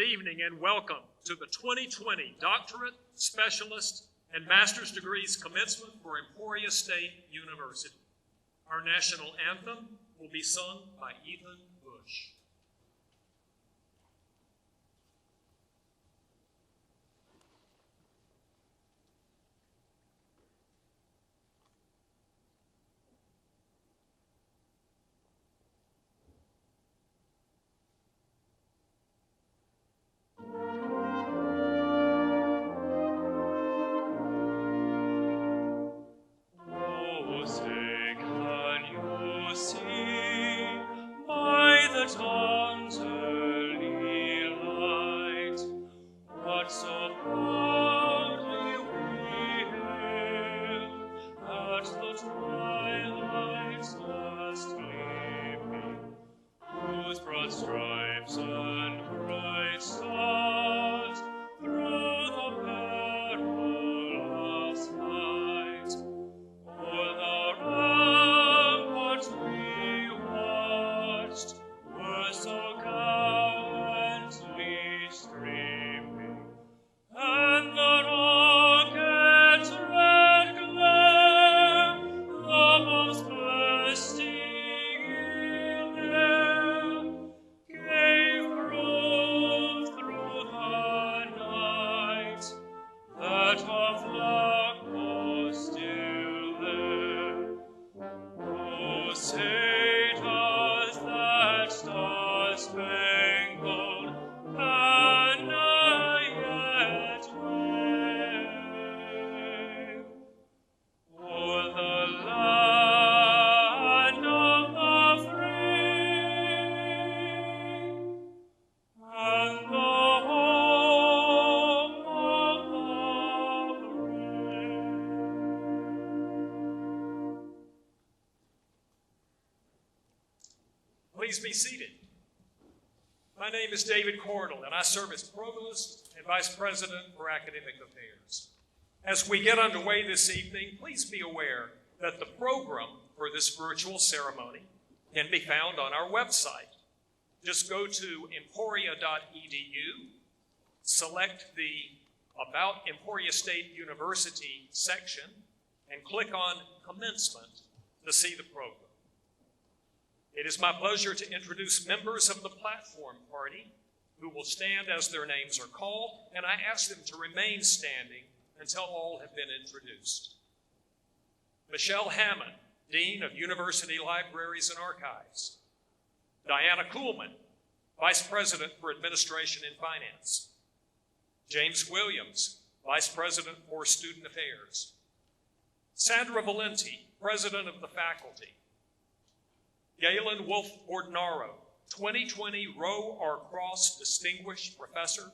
Good evening and welcome to the 2020 Doctorate, Specialist, and Master's Degrees Commencement for Emporia State University. Our national anthem will be sung by Ethan Bush. Please be seated. My name is David Cordell, and I serve as Provost and Vice President for Academic Affairs. As we get underway this evening, please be aware that the program for this virtual ceremony can be found on our website. Just go to emporia.edu, select the About Emporia State University section, and click on Commencement to see the program. It is my pleasure to introduce members of the platform party who will stand as their names are called, and I ask them to remain standing until all have been introduced. Michelle Hammond, Dean of University Libraries and Archives. Diana Kuhlman, Vice President for Administration and Finance. James Williams, Vice President for Student Affairs. Sandra Valenti, President of the Faculty. Galen Wolf-Ordinaro, 2020 Row or Cross Distinguished Professor.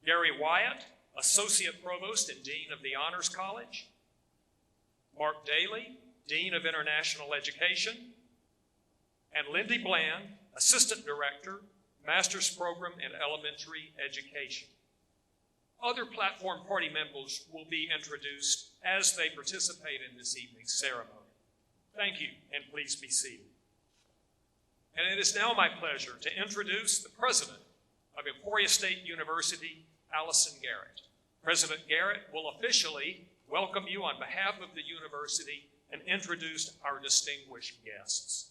Gary Wyatt, Associate Provost and Dean of the Honors College. Mark Daly, Dean of International Education. And Lindy Bland, Assistant Director, Master's Program in Elementary Education. Other platform party members will be introduced as they participate in this evening's ceremony. Thank you, and please be seated. And it is now my pleasure to introduce the President of Emporia State University, Allison Garrett. President Garrett will officially welcome you on behalf of the university and introduce our distinguished guests.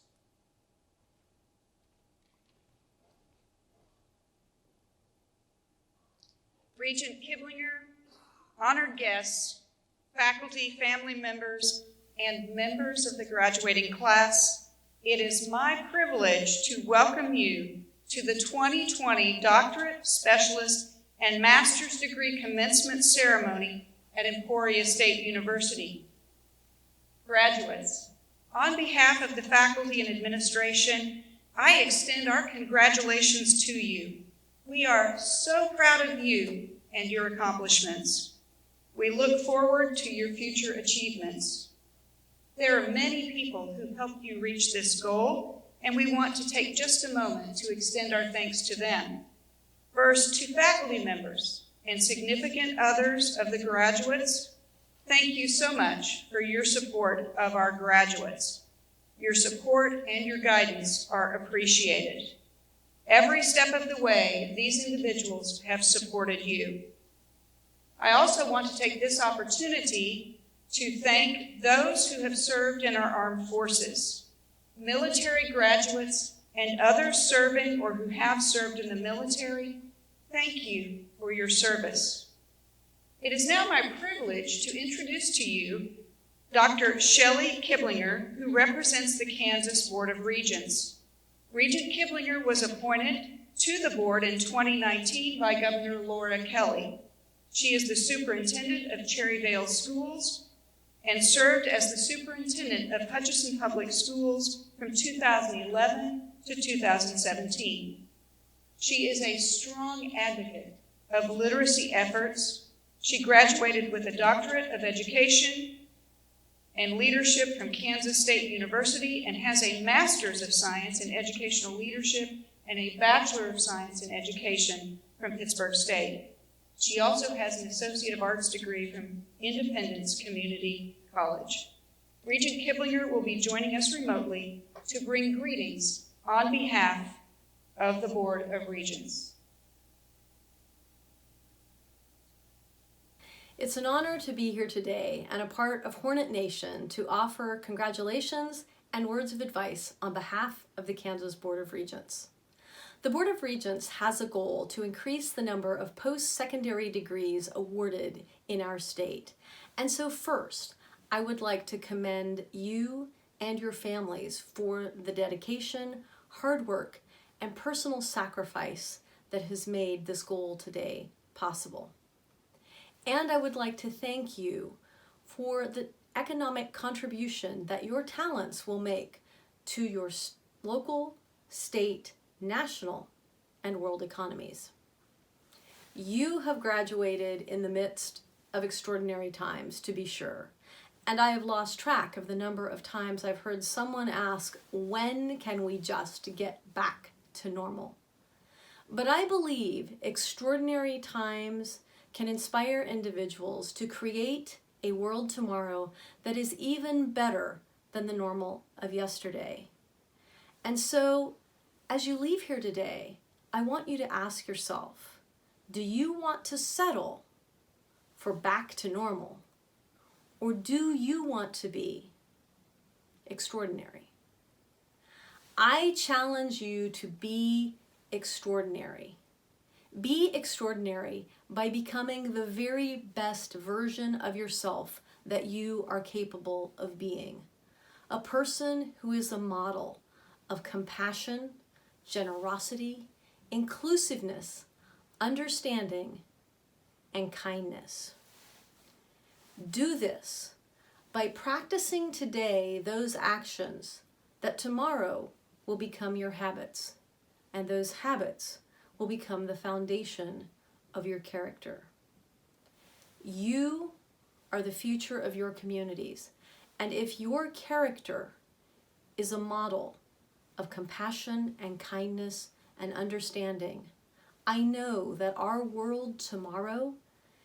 Regent Kiblinger, honored guests, faculty, family members, and members of the graduating class, it is my privilege to welcome you to the 2020 Doctorate, Specialist, and Master's Degree Commencement Ceremony at Emporia State University. Graduates, on behalf of the faculty and administration, I extend our congratulations to you. We are so proud of you and your accomplishments. We look forward to your future achievements. There are many people who helped you reach this goal, and we want to take just a moment to extend our thanks to them. First, to faculty members and significant others of the graduates, thank you so much for your support of our graduates. Your support and your guidance are appreciated. Every step of the way, these individuals have supported you. I also want to take this opportunity to thank those who have served in our armed forces, military graduates, and others serving or who have served in the military. Thank you for your service. It is now my privilege to introduce to you Dr. Shelley Kiblinger, who represents the Kansas Board of Regents. Regent Kiblinger was appointed to the board in 2019 by Governor Laura Kelly. She is the superintendent of Cherryvale Schools and served as the superintendent of Hutchinson Public Schools from 2011 to 2017. She is a strong advocate of literacy efforts. She graduated with a Doctorate of Education and Leadership from Kansas State University and has a Master's of Science in Educational Leadership and a Bachelor of Science in Education from Pittsburgh State. She also has an Associate of Arts degree from Independence Community College. Regent Kiblinger will be joining us remotely to bring greetings on behalf of the Board of Regents. It's an honor to be here today and a part of Hornet Nation to offer congratulations and words of advice on behalf of the Kansas Board of Regents. The Board of Regents has a goal to increase the number of post-secondary degrees awarded in our state. And so first, I would like to commend you and your families for the dedication, hard work, and personal sacrifice that has made this goal today possible. And I would like to thank you for the economic contribution that your talents will make to your local, state, national, and world economies. You have graduated in the midst of extraordinary times, to be sure, and I have lost track of the number of times I've heard someone ask, when can we just get back to normal? But I believe extraordinary times can inspire individuals to create a world tomorrow that is even better than the normal of yesterday. And so, as you leave here today, I want you to ask yourself, do you want to settle for back to normal? Or do you want to be extraordinary? I challenge you to be extraordinary. Be extraordinary by becoming the very best version of yourself that you are capable of being. A person who is a model of compassion, generosity, inclusiveness, understanding, and kindness. Do this by practicing today those actions that tomorrow will become your habits, and those habits will become the foundation of your character. You are the future of your communities, and if your character is a model of compassion and kindness and understanding, I know that our world tomorrow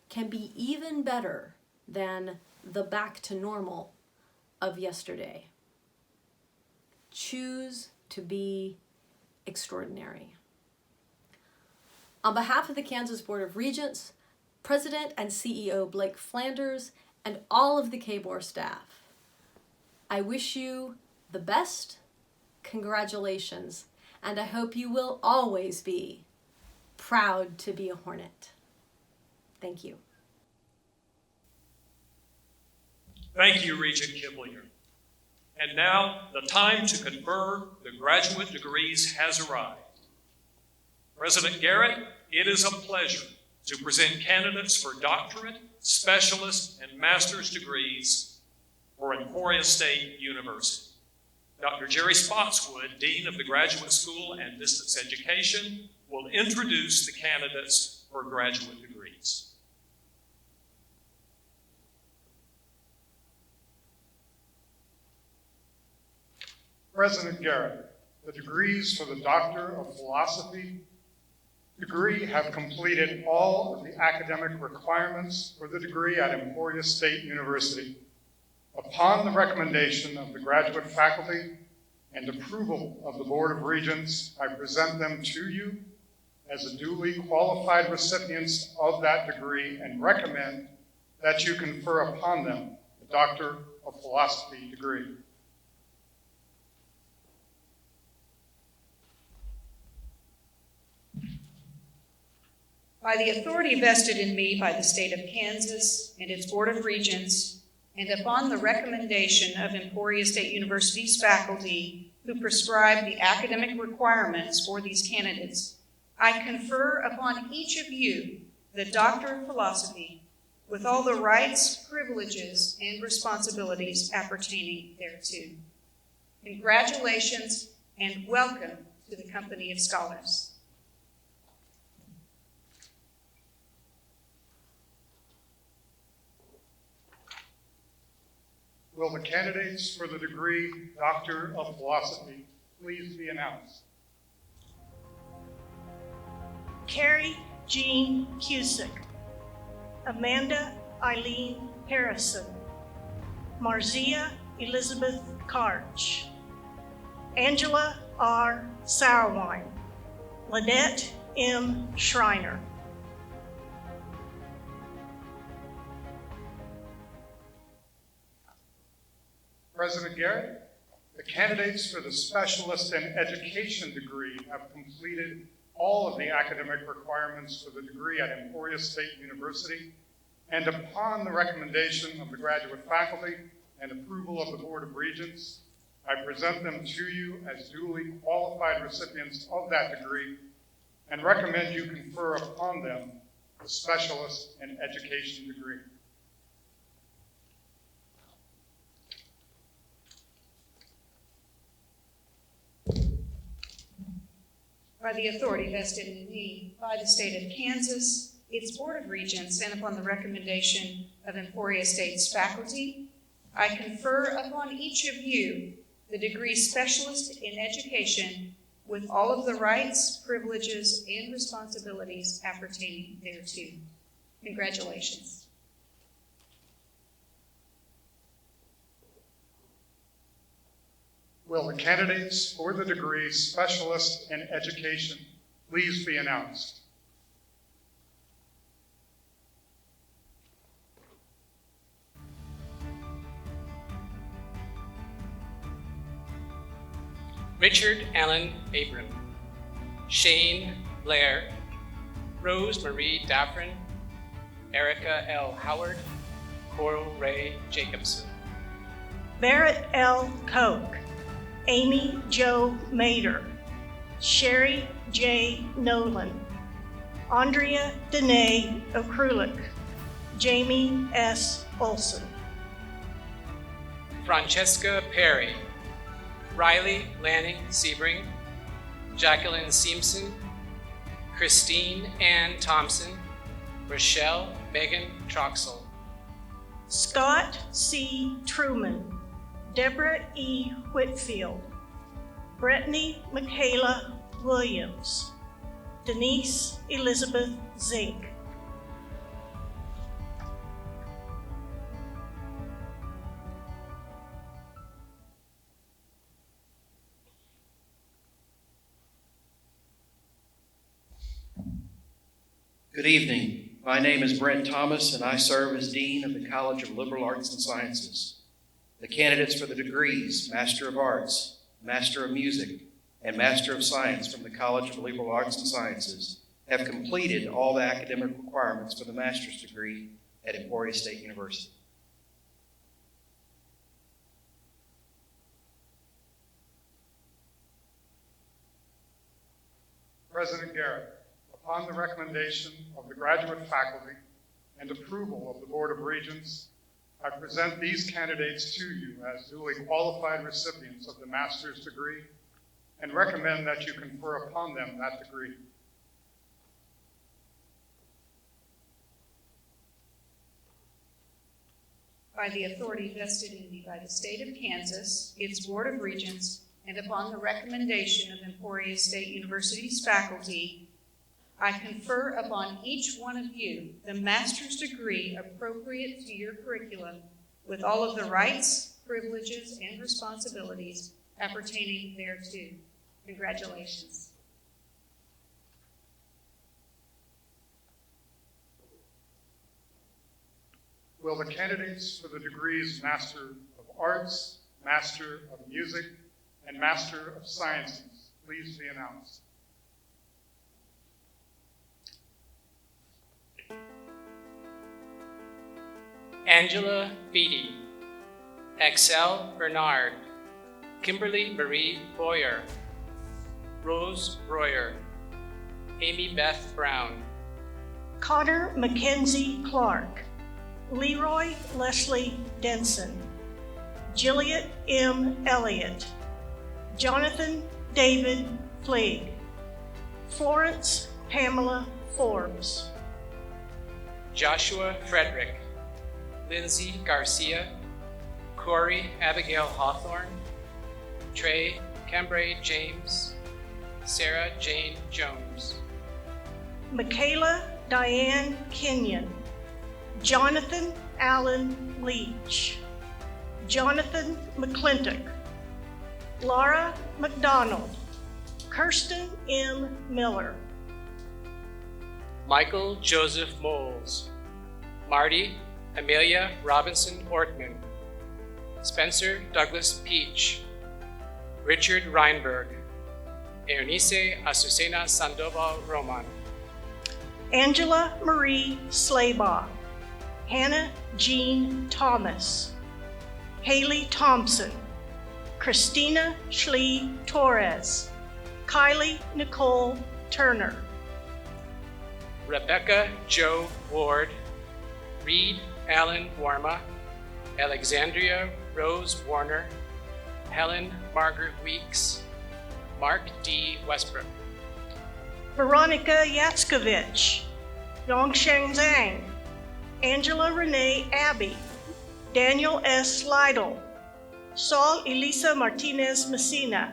can be even better than the back to normal of yesterday. Choose to be extraordinary. On behalf of the Kansas Board of Regents, President and CEO Blake Flanders, and all of the KBOR staff, I wish you the best. Congratulations, and I hope you will always be proud to be a Hornet. Thank you. Thank you, Regent Kiblinger. And now the time to confer the graduate degrees has arrived. President Garrett, it is a pleasure to present candidates for doctorate, specialist, and master's degrees for Emporia State University. Dr. Jerry Spotswood, Dean of the Graduate School and Distance Education, will introduce the candidates for graduate degrees. President Garrett, the degrees for the Doctor of Philosophy degree have completed all of the academic requirements for the degree at Emporia State University. Upon the recommendation of the graduate faculty and approval of the Board of Regents, I present them to you as a duly qualified recipients of that degree and recommend that you confer upon them the Doctor of Philosophy degree. By the authority vested in me by the state of Kansas and its Board of Regents, and upon the recommendation of Emporia State University's faculty who prescribe the academic requirements for these candidates, I confer upon each of you the Doctor of Philosophy with all the rights, privileges, and responsibilities appertaining thereto. Congratulations and welcome to the company of scholars. Will the candidates for the degree Doctor of Philosophy please be announced? Carrie Jean Cusick, Amanda Eileen Harrison, Marzia Elizabeth Karch, Angela R. Sourwine, Lynette M. Schreiner. President Garrett, the candidates for the Specialist in Education degree have completed all of the academic requirements for the degree at Emporia State University, and upon the recommendation of the graduate faculty and approval of the Board of Regents, I present them to you as duly qualified recipients of that degree and recommend you confer upon them the Specialist in Education degree. By the authority vested in me by the state of Kansas, its Board of Regents, and upon the recommendation of Emporia State's faculty, I confer upon each of you the degree Specialist in Education with all of the rights, privileges, and responsibilities appertaining thereto. Congratulations. Will the candidates for the degree Specialist in Education please be announced? Richard Allen Abram, Shane Blair, Rose Marie Daffrin, Erica L. Howard, Coral Ray Jacobson. Barrett L. Koch, Amy Jo Mader, Sherry J. Nolan, Andrea Danae Okrulik, Jamie S. Olson. Francesca Perry, Riley Lanning Sebring, Jacqueline Simpson, Christine Ann Thompson, Rochelle Megan Troxel. Scott C. Truman, Deborah E. Whitfield, Brittany Michaela Williams, Denise Elizabeth Zink. Good evening. My name is Brent Thomas, and I serve as Dean of the College of Liberal Arts and Sciences. The candidates for the degrees Master of Arts, Master of Music, and Master of Science from the College of Liberal Arts and Sciences have completed all the academic requirements for the master's degree at Emporia State University. President Garrett, upon the recommendation of the graduate faculty and approval of the Board of Regents, I present these candidates to you as duly qualified recipients of the master's degree and recommend that you confer upon them that degree. By the authority vested in me by the state of Kansas, its Board of Regents, and upon the recommendation of Emporia State University's faculty, I confer upon each one of you the master's degree appropriate to your curriculum with all of the rights, privileges, and responsibilities appertaining thereto. Congratulations. Will the candidates for the degrees Master of Arts, Master of Music, and Master of Sciences please be announced? Angela Beatty, Excel Bernard, Kimberly Marie Boyer, Rose Royer, Amy Beth Brown, Connor Mackenzie Clark, Leroy Leslie Denson, Jilliet M. Elliott, Jonathan David Fleig, Florence Pamela Forbes, Joshua Frederick, Lindsay Garcia, Corey Abigail Hawthorne, Trey Cambray James, Sarah Jane Jones, Michaela Diane Kenyon, Jonathan Allen Leach, Jonathan McClintock, Laura McDonald, Kirsten M. Miller, Michael Joseph Moles, Marty Amelia Robinson Ortman, Spencer Douglas Peach, Richard Reinberg, Eunice Azucena Sandoval Roman, Angela Marie Slaybaugh, Hannah Jean Thomas, Haley Thompson, Christina Schlee Torres, Kylie Nicole Turner, Rebecca Jo Ward, Reed Allen Warma, Alexandria Rose Warner, Helen Margaret Weeks, Mark D. Westbrook, Veronica Yatskovich, Yongsheng Zhang, Angela Renee Abbey, Daniel S. Lytle, Saul Elisa Martinez Messina,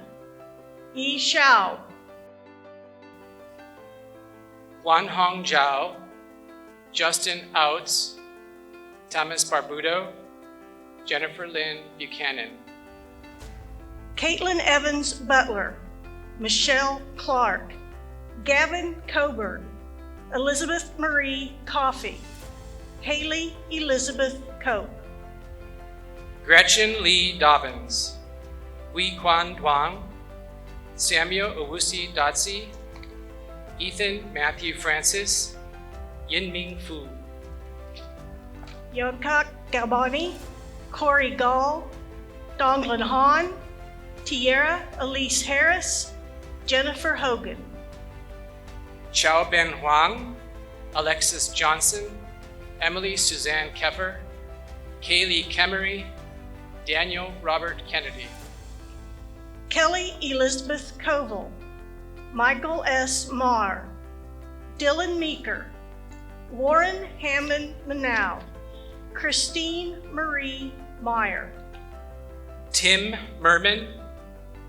Yi Xiao, Guan Hong Zhao, Justin Outs, Thomas Barbudo, Jennifer Lynn Buchanan, Caitlin Evans Butler, Michelle Clark, Gavin Coburn, Elizabeth Marie Coffey, Haley Elizabeth Cope, Gretchen Lee Dobbins, Wei Quan Duang, Samuel Owusi Dotsi, Ethan Matthew Francis, Yinming Fu, Yodkak Galbani, Corey Gall, Donglin Hahn, Tierra Elise Harris, Jennifer Hogan, Chao Ben Huang, Alexis Johnson, Emily Suzanne Keffer, Kaylee Kemery, Daniel Robert Kennedy, Kelly Elizabeth Koval, Michael S. Marr, Dylan Meeker, Warren Hammond Manow, Christine Marie Meyer, Tim Merman,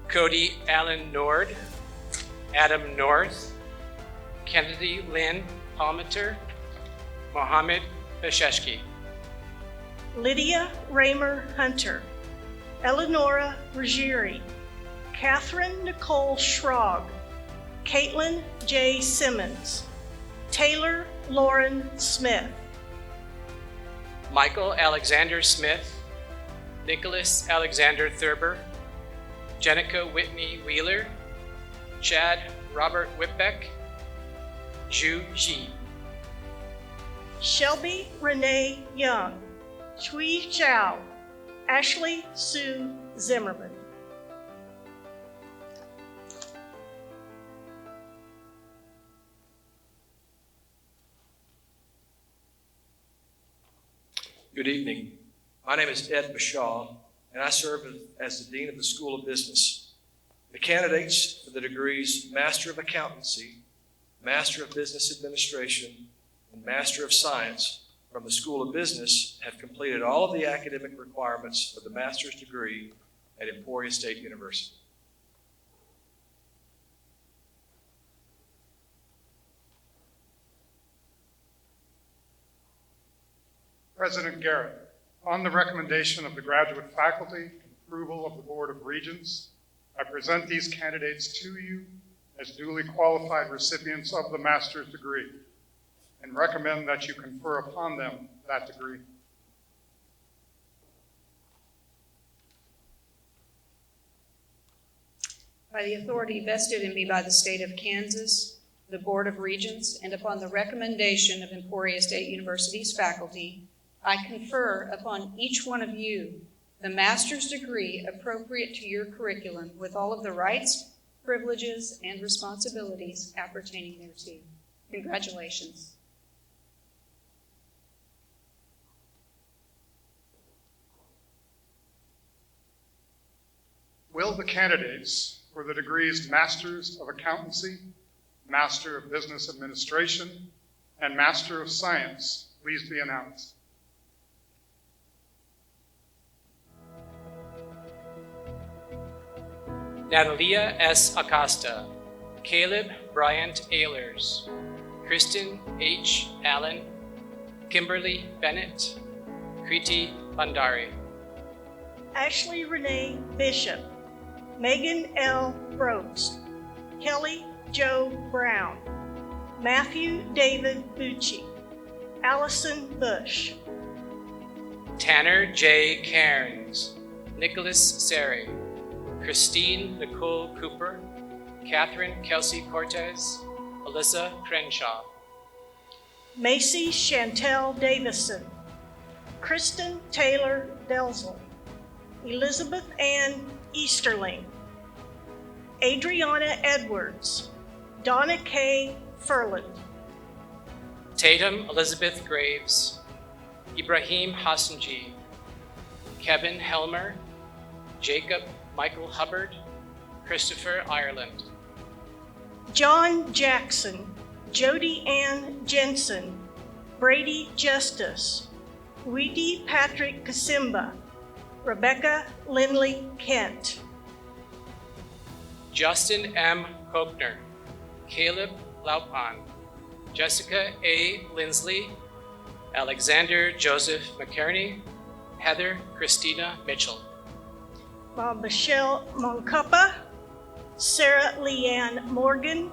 Cody Allen Nord, Adam North, Kennedy Lynn Palmiter, Mohammed Basheshki, Lydia Raymer Hunter, Eleonora Ruggieri, Catherine Nicole Schrog, Caitlin J. Simmons, Taylor Lauren Smith, Michael Alexander Smith, Nicholas Alexander Thurber, Jenica Whitney Wheeler, Chad Robert Whitbeck, Zhu Ji, Shelby Renee Young, Chui Zhao, Ashley Sue Zimmerman. Good evening. My name is Ed Bashaw, and I serve as the Dean of the School of Business. The candidates for the degrees Master of Accountancy, Master of Business Administration, and Master of Science from the School of Business have completed all of the academic requirements for the master's degree at Emporia State University. President Garrett, on the recommendation of the graduate faculty and approval of the Board of Regents, I present these candidates to you as duly qualified recipients of the master's degree and recommend that you confer upon them that degree. By the authority vested in me by the state of Kansas, the Board of Regents, and upon the recommendation of Emporia State University's faculty, I confer upon each one of you the master's degree appropriate to your curriculum with all of the rights, privileges, and responsibilities appertaining thereto. Congratulations. Will the candidates for the degrees Masters of Accountancy, Master of Business Administration, and Master of Science please be announced? Natalia S. Acosta, Caleb Bryant Ehlers, Kristen H. Allen, Kimberly Bennett, Kriti Bandari. Ashley Renee Bishop, Megan L. Brobst, Kelly Joe Brown, Matthew David Bucci, Allison Bush, Tanner J. Cairns, Nicholas Sari, Christine Nicole Cooper, Catherine Kelsey Cortez, Alyssa Crenshaw. Macy Chantel Davison, Kristen Taylor Delzel, Elizabeth Ann Easterling, Adriana Edwards, Donna K. Furland, Tatum Elizabeth Graves, Ibrahim Hassanji, Kevin Helmer, Jacob Michael Hubbard, Christopher Ireland. John Jackson, Jody Ann Jensen, Brady Justice, Weedy Patrick Kasimba, Rebecca Lindley Kent, Justin M. Kochner, Caleb Laupan, Jessica A. Lindsley, Alexander Joseph McKerney, Heather Christina Mitchell. Michelle Moncuppa, Sarah Leanne Morgan,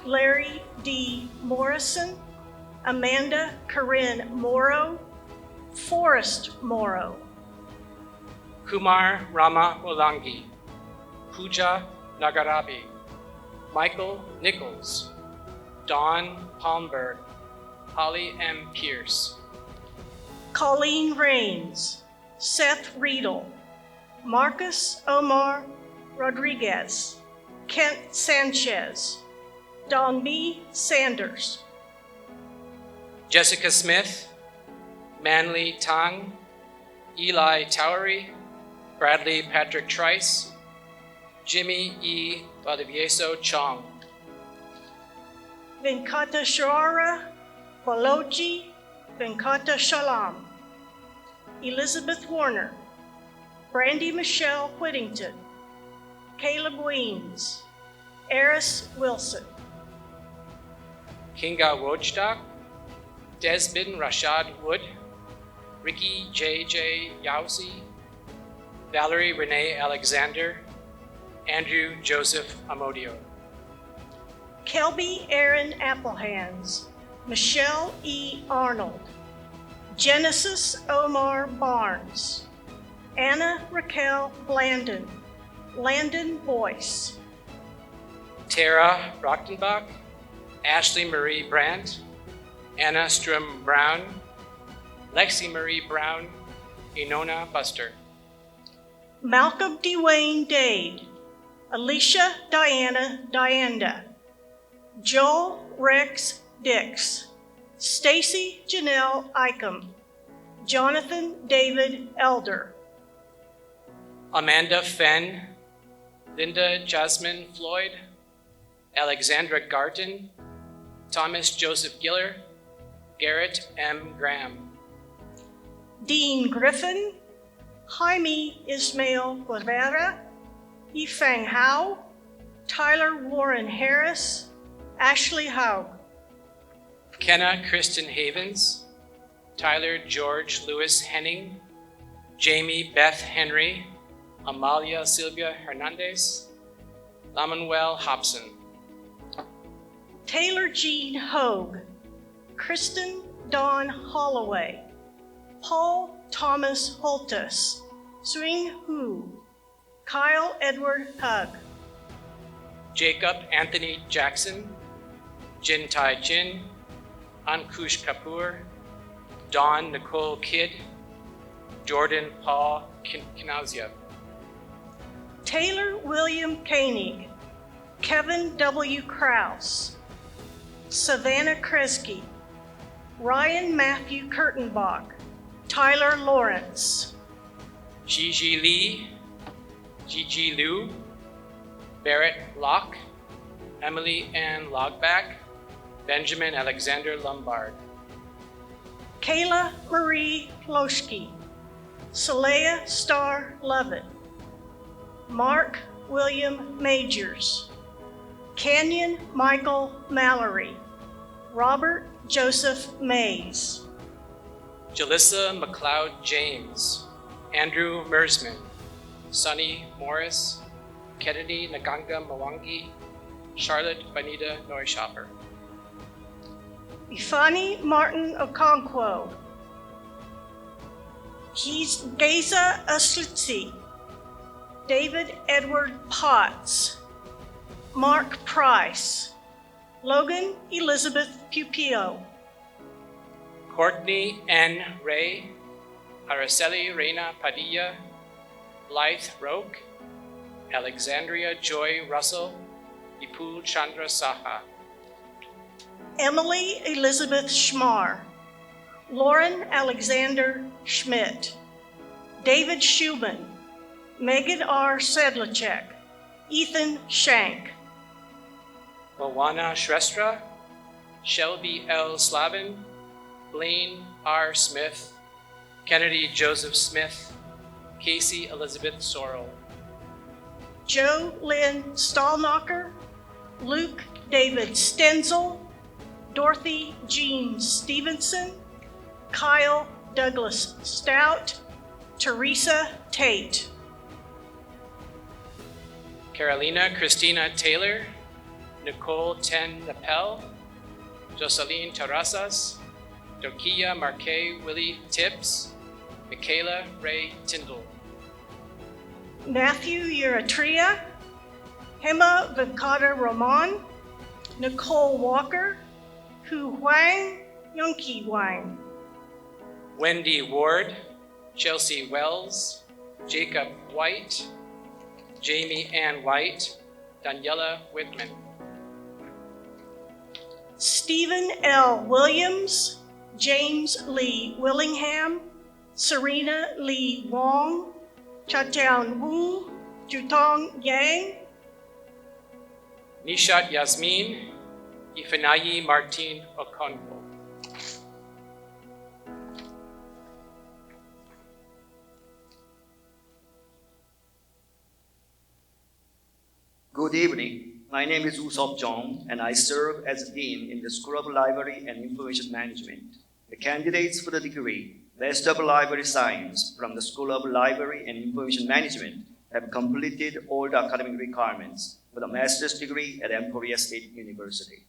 Larry D. Morrison, Amanda Corinne Morrow, Forrest Morrow, Kumar Rama Molangi, Pooja Nagarabi, Michael Nichols, Dawn Palmberg, Holly M. Pierce, Colleen Rains, Seth Riedel, Marcus Omar Rodriguez, Kent Sanchez, Don B. Sanders, Jessica Smith, Manly Tang, Eli Towery, Bradley Patrick Trice, Jimmy E. Valdivieso Chong, Venkateshwara Baloji Venkata Shalam, Elizabeth Warner, Brandy Michelle Whittington, Caleb Weems, Eris Wilson, Kinga Wojdak, Desmond Rashad Wood, Ricky J.J. Yauzi, Valerie Renee Alexander, Andrew Joseph Amodio. Kelby Aaron Applehands, Michelle E. Arnold, Genesis Omar Barnes, Anna Raquel Blandon, Landon Boyce, Tara Brochtenbach, Ashley Marie Brandt, Anna Strum Brown, Lexi Marie Brown, Inona Buster. Malcolm Dwayne Dade, Alicia Diana Dianda, Joel Rex Dix, Stacy Janelle Ickham, Jonathan David Elder, Amanda Fenn, Linda Jasmine Floyd, Alexandra Garton, Thomas Joseph Giller, Garrett M. Graham. Dean Griffin, Jaime Ismail Guevara, Yifeng Hao, Tyler Warren Harris, Ashley Haug, Kenna Kristen Havens, Tyler George Lewis Henning, Jamie Beth Henry, Amalia Silvia Hernandez, Lamanuel Hobson, Taylor Jean Hogue, Kristen Dawn Holloway, Paul Thomas Holtus, Swing Hu, Kyle Edward Hug, Jacob Anthony Jackson, Jin Tai Jin, Ankush Kapoor, Dawn Nicole Kidd, Jordan Paul Kinazia, Taylor William Koenig, Kevin W. Krause, Savannah Kresge, Ryan Matthew Kurtenbach, Tyler Lawrence, Gigi Lee, Gigi Liu, Barrett Locke, Emily Ann Logback, Benjamin Alexander Lombard, Kayla Marie Ploshke, Saleha Starr Lovett, Mark William Majors, Canyon Michael Mallory, Robert Joseph Mays, Jalissa McLeod James, Andrew Mersman, Sonny Morris, Kennedy Naganga Mwangi, Charlotte Bonita Neuschapper, Ifani Martin Okonkwo, Geza Aslitsi, David Edward Potts, Mark Price, Logan Elizabeth Pupillo, Courtney N. Ray, Araceli Reina Padilla, Blythe Roque, Alexandria Joy Russell, Ipul Chandra Saha, Emily Elizabeth Schmar, Lauren Alexander Schmidt, David Schumann, Megan R. Sedlacek, Ethan Shank, Moana Shrestha, Shelby L. Slavin, Blaine R. Smith, Kennedy Joseph Smith, Casey Elizabeth Sorrell, Joe Lynn Stallknocker, Luke David Stenzel, Dorothy Jean Stevenson, Kyle Douglas Stout, Teresa Tate, Carolina Christina Taylor, Nicole Ten Napel, Jocelyn Terrazas, Dokia Marque Willie Tibbs, Michaela Ray Tyndall, Matthew Uratria, Hema Venkata Raman, Nicole Walker, Hu Huang, Yunki Wang, Wendy Ward, Chelsea Wells, Jacob White, Jamie Ann White, Daniela Whitman, Stephen L. Williams, James Lee Willingham, Serena Lee Wong, Chatian Wu, Jutong Yang, Nishat Yasmin, Ifeanyi Martin Okonkwo. Good evening. My name is Usop Jong, and I serve as Dean in the School of Library and Information Management. The candidates for the degree Bachelor of Library Science from the School of Library and Information Management have completed all the academic requirements for the master's degree at Emporia State University.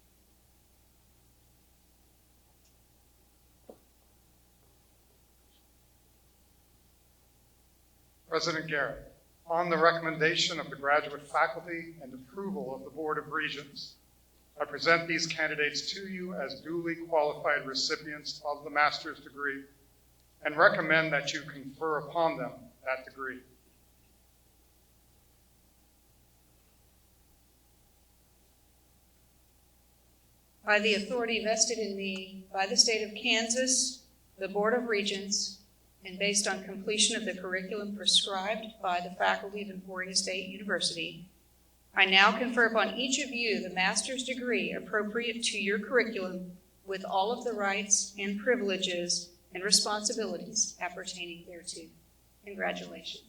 President Garrett, on the recommendation of the graduate faculty and approval of the Board of Regents, I present these candidates to you as duly qualified recipients of the master's degree and recommend that you confer upon them that degree. By the authority vested in me by the state of Kansas, the Board of Regents, and based on completion of the curriculum prescribed by the faculty of Emporia State University, I now confer upon each of you the master's degree appropriate to your curriculum with all of the rights and privileges and responsibilities appertaining thereto. Congratulations.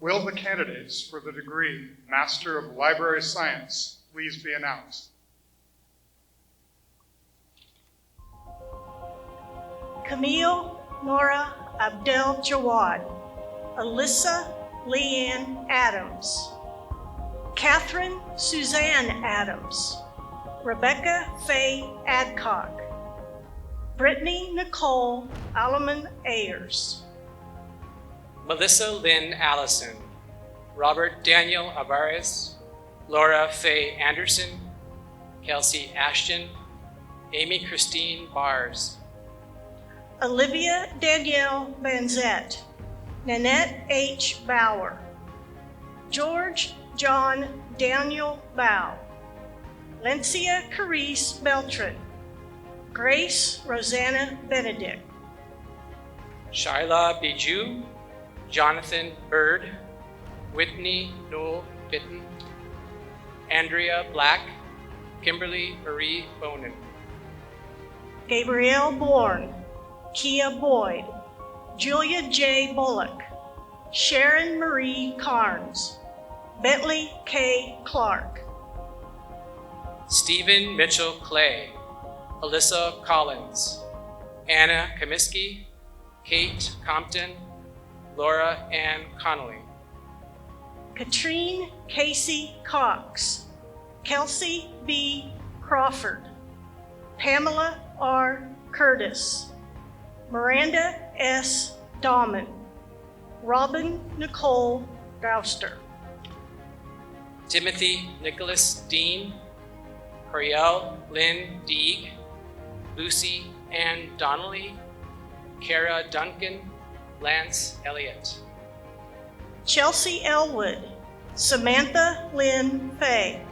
Will the candidates for the degree Master of Library Science please be announced? Camille Nora Abdel Jawad, Alyssa Leanne Adams, Catherine Suzanne Adams, Rebecca Faye Adcock, Brittany Nicole Alleman Ayers, Melissa Lynn Allison, Robert Daniel Alvarez, Laura Faye Anderson, Kelsey Ashton, Amy Christine Bars, Olivia Danielle Vanzette, Nanette H. Bauer, George John Daniel Bow, Lencia Carice Beltran, Grace Rosanna Benedict, Shyla Bijou, Jonathan Bird, Whitney Noel Fitton, Andrea Black, Kimberly Marie Bonin, Gabrielle Bourne, Kia Boyd, Julia J. Bullock, Sharon Marie Carnes, Bentley K. Clark, Stephen Mitchell Clay, Alyssa Collins, Anna Comiskey, Kate Compton, Laura Ann Connolly, Katrine Casey Cox, Kelsey B. Crawford, Pamela R. Curtis, Miranda S. Dahman, Robin Nicole Gouster, Timothy Nicholas Dean, Coriel Lynn Deeg, Lucy Ann Donnelly, Kara Duncan, Lance Elliott, Chelsea Elwood, Samantha Lynn Fay,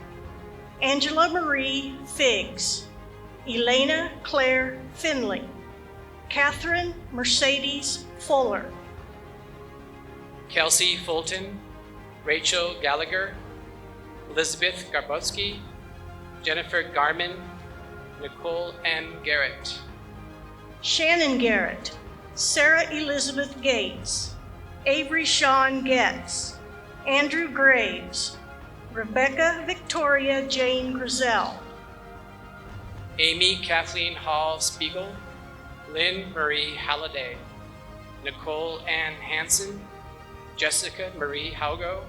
Angela Marie Figgs, Elena Claire Finley, Catherine Mercedes Fuller, Kelsey Fulton, Rachel Gallagher, Elizabeth Garbowski, Jennifer Garman, Nicole N. Garrett, Shannon Garrett, Sarah Elizabeth Gates, Avery Sean Getz, Andrew Graves, Rebecca Victoria Jane Grizel, Amy Kathleen Hall Spiegel, Lynn Marie Halliday, Nicole Ann Hansen, Jessica Marie Haugo,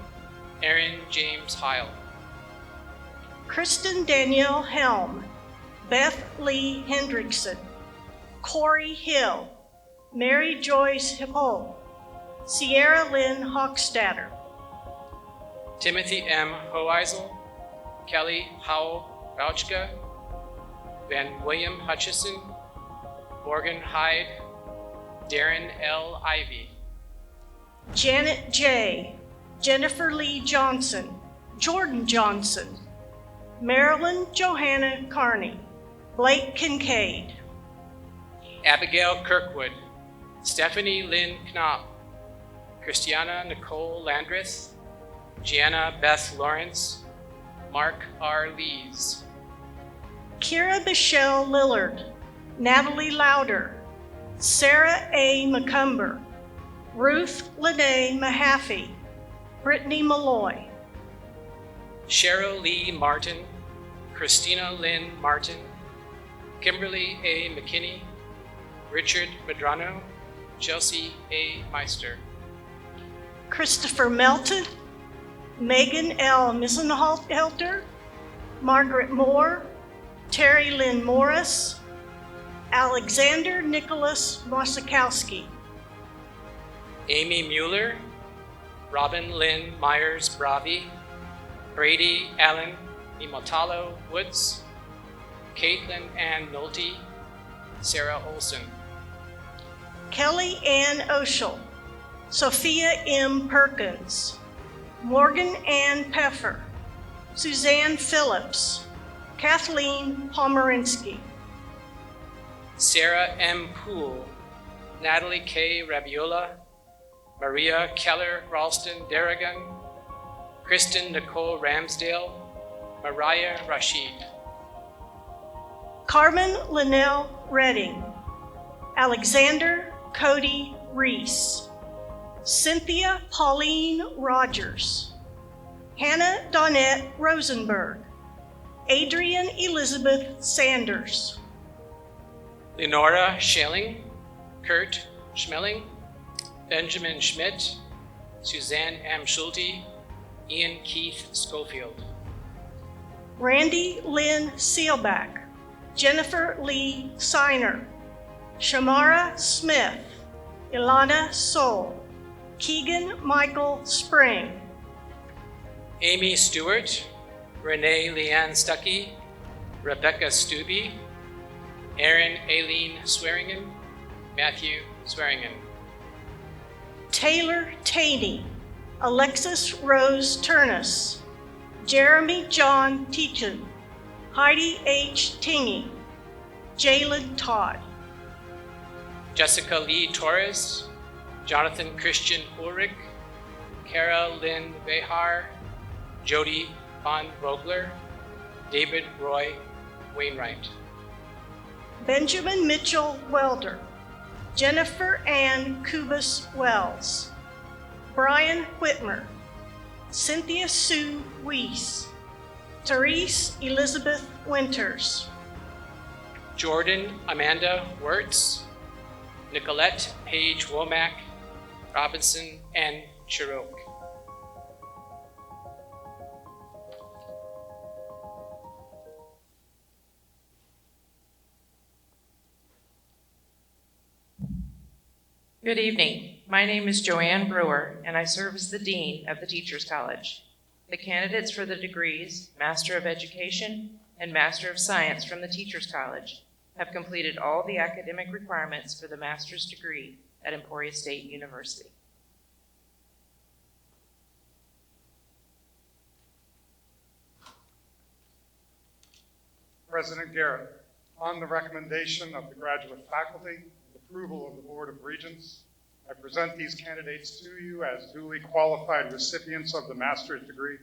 Aaron James Heil, Kristen Danielle Helm, Beth Lee Hendrickson, Corey Hill, Mary Joyce Hippo, Sierra Lynn Hochstatter, Timothy M. Hoeisel, Kelly Howell Bouchka, Van William Hutchison, Morgan Hyde, Darren L. Ivy, Janet J., Jennifer Lee Johnson, Jordan Johnson, Marilyn Johanna Carney, Blake Kincaid, Abigail Kirkwood, Stephanie Lynn Knopp, Christiana Nicole Landreth, Gianna Beth Lawrence, Mark R. Lees, Kira Michelle Lillard, Natalie Lauder, Sarah A. McCumber, Ruth Lene Mahaffey, Brittany Malloy, Cheryl Lee Martin, Christina Lynn Martin, Kimberly A. McKinney, Richard Medrano, Chelsea A. Meister, Christopher Melton, Megan L. Misenhalter, Margaret Moore, Terry Lynn Morris, Alexander Nicholas Mosikowski, Amy Mueller, Robin Lynn Myers Bravi, Brady Allen Imotalo Woods, Caitlin Ann Nolte, Sarah Olson, Kelly Ann Oshel, Sophia M. Perkins, Morgan Ann Peffer, Suzanne Phillips, Kathleen Pomerinsky, Sarah M. Poole, Natalie K. Rabiola, Maria Keller Ralston Darragan, Kristen Nicole Ramsdale, Mariah Rashid, Carmen Linnell Redding, Alexander Cody Reese, Cynthia Pauline Rogers, Hannah Donette Rosenberg, Adrian Elizabeth Sanders, Lenora Schelling, Kurt Schmeling, Benjamin Schmidt, Suzanne M. Schulte, Ian Keith Schofield. Randy Lynn Seelbach, Jennifer Lee Siner, Shamara Smith, Ilana Soul, Keegan Michael Spring, Amy Stewart, Renee Leanne Stuckey, Rebecca Stubbe, Erin Aileen Swearingen, Matthew Swearingen. Taylor Taney, Alexis Rose Turnus, Jeremy John Teachin, Heidi H. Tingy, Jalen Todd. Jessica Lee Torres, Jonathan Christian Ulrich, Kara Lynn Behar, Jody Von Vogler, David Roy Wainwright. Benjamin Mitchell Welder, Jennifer Ann Kubas Wells, Brian Whitmer, Cynthia Sue Weiss, Therese Elizabeth Winters, Jordan Amanda Wirtz, Nicolette Paige Womack, Robinson N. Chirok. Good evening. My name is Joanne Brewer, and I serve as the Dean of the Teachers College. The candidates for the degrees Master of Education and Master of Science from the Teachers College have completed all the academic requirements for the master's degree at Emporia State University. President Garrett, on the recommendation of the graduate faculty and approval of the Board of Regents, I present these candidates to you as duly qualified recipients of the master's degree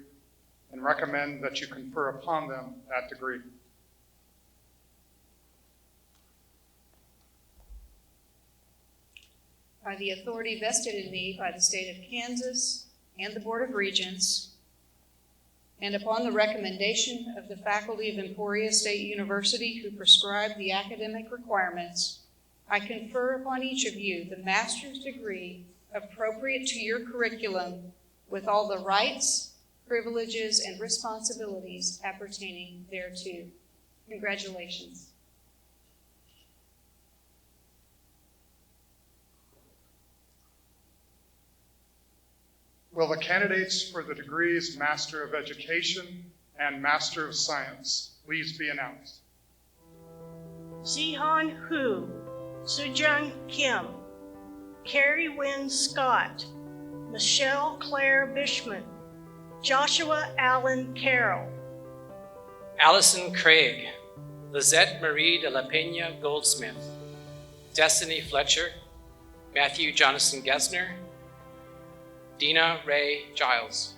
and recommend that you confer upon them that degree. By the authority vested in me by the state of Kansas and the Board of Regents, and upon the recommendation of the faculty of Emporia State University who prescribe the academic requirements, I confer upon each of you the master's degree appropriate to your curriculum with all the rights, privileges, and responsibilities appertaining thereto. Congratulations. Will the candidates for the degrees Master of Education and Master of Science please be announced? Zihan Hu, Sujung Kim, Carrie Wynn Scott, Michelle Claire Bishman, Joshua Allen Carroll, Allison Craig, Lizette Marie de la Pena Goldsmith, Destiny Fletcher, Matthew Jonathan Gessner, Dina Ray Giles.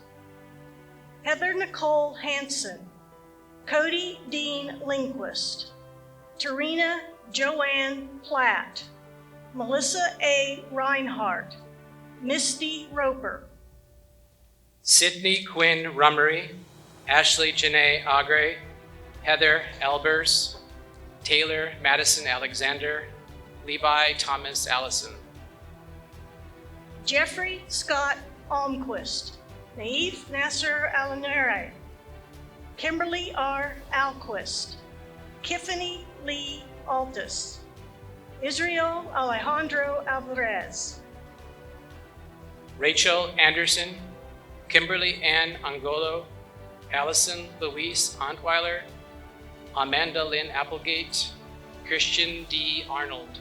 Heather Nicole Hansen, Cody Dean Lindquist, Tarina Joanne Platt, Melissa A. Reinhardt, Misty Roper, Sydney Quinn Rummery, Ashley Janae Agre, Heather Albers, Taylor Madison Alexander, Levi Thomas Allison. Jeffrey Scott Almquist, Naif Nasser Alanere, Kimberly R. Alquist, Tiffany Lee Altus, Israel Alejandro Alvarez, Rachel Anderson, Kimberly Ann Angolo, Allison Louise Antweiler, Amanda Lynn Applegate, Christian D. Arnold.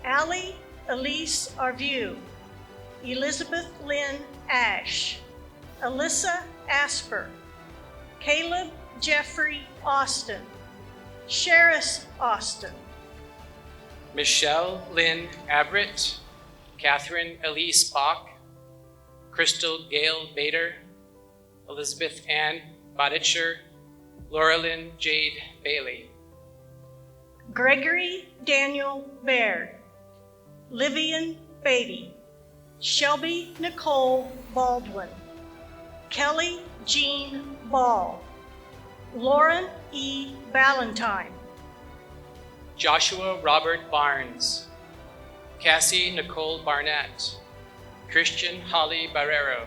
Allie Elise Arview, Elizabeth Lynn Ash, Alyssa Asper, Caleb Jeffrey Austin, Sheris Austin, Michelle Lynn Abrett, Catherine Elise Bach, Crystal Gail Bader, Elizabeth Ann Boditcher, Laura Lynn Jade Bailey. Gregory Daniel Baird, Livian Beatty, Shelby Nicole Baldwin, Kelly Jean Ball, Lauren E. Ballantyne, Joshua Robert Barnes, Cassie Nicole Barnett, Christian Holly Barrero,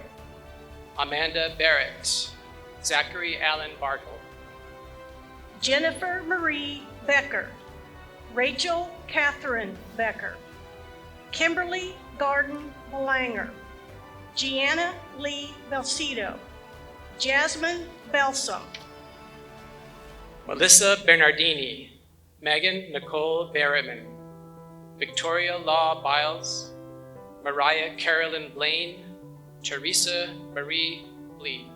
Amanda Barrett, Zachary Allen Bartle, Jennifer Marie Becker, Rachel Catherine Becker, Kimberly Garden Belanger, Gianna Lee Belcedo, Jasmine Belsom, Melissa Bernardini, Megan Nicole Berriman, Victoria Law Biles, Mariah Carolyn Blaine, Teresa Marie Lee,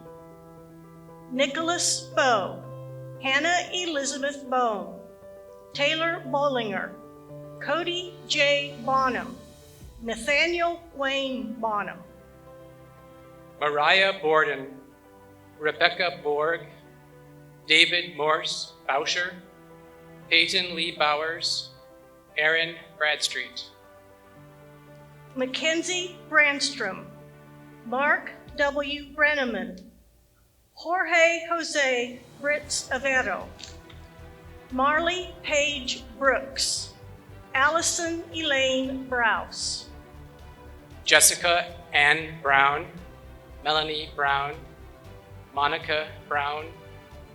Nicholas Bowe, Hannah Elizabeth Bone, Taylor Bollinger, Cody J. Bonham, Nathaniel Wayne Bonham, Mariah Borden, Rebecca Borg, David Morse Boucher, Peyton Lee Bowers, Aaron Bradstreet, Mackenzie Brandstrom, Mark W. Brenneman, Jorge Jose Brits Avero, Marley Page Brooks, Allison Elaine Browse, Jessica Ann Brown, Melanie Brown, Monica Brown,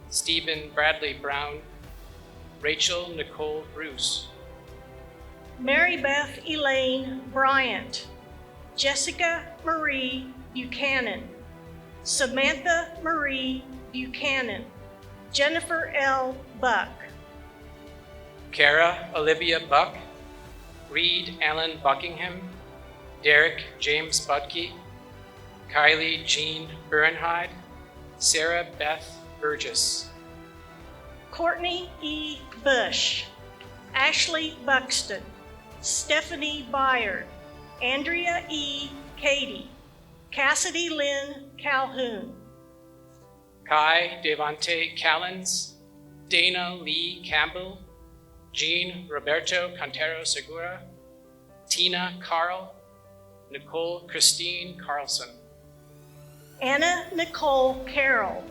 Stephen Bradley Brown, Rachel Nicole Bruce, Mary Beth Elaine Bryant, Jessica Marie Buchanan, Samantha Marie Buchanan, Jennifer L. Buck, Kara Olivia Buck, Reed Allen Buckingham, Derek James Budke, Kylie Jean Bernhide, Sarah Beth Burgess, Courtney E. Bush, Ashley Buxton, Stephanie Byard, Andrea E. Cady, Cassidy Lynn Calhoun, Kai Devante Callens, Dana Lee Campbell, Jean Roberto Cantero Segura, Tina Carl, Nicole Christine Carlson, Anna Nicole Carroll,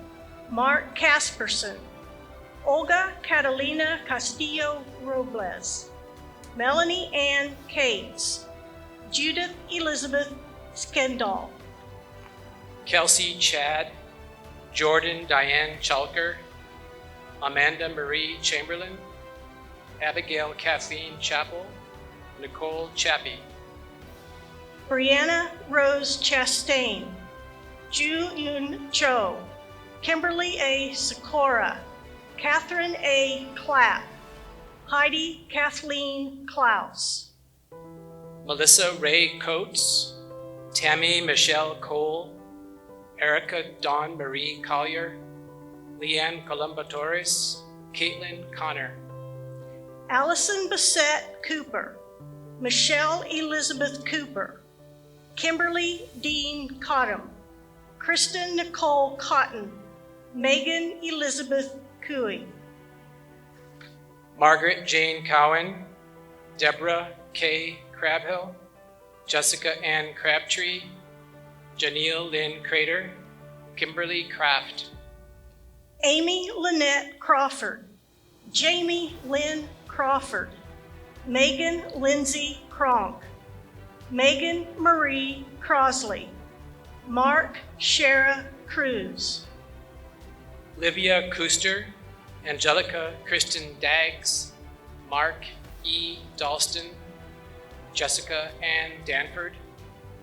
Mark Casperson, Olga Catalina Castillo Robles, Melanie Ann Cates, Judith Elizabeth Skendall, Kelsey Chad, Jordan Diane Chalker, Amanda Marie Chamberlain, Abigail Kathleen Chappell, Nicole Chappie, Brianna Rose Chastain, Ju Yun Cho, Kimberly A. Sikora, Catherine A. Clapp, Heidi Kathleen Klaus, Melissa Ray Coates, Tammy Michelle Cole, Erica Dawn Marie Collier, Leanne Columba Torres, Caitlin Connor, Allison Bissett Cooper, Michelle Elizabeth Cooper, Kimberly Dean Cottom, Kristen Nicole Cotton, Megan Elizabeth Cooey, Margaret Jane Cowan, Deborah K. Crabhill, Jessica Ann Crabtree, Janelle Lynn Crater, Kimberly Kraft, Amy Lynette Crawford, Jamie Lynn Crawford, Megan Lindsay Kronk, Megan Marie Crosley, Mark Shara Cruz, Livia Kuster, Angelica Kristen Daggs, Mark E. Dalston, Jessica Ann Danford,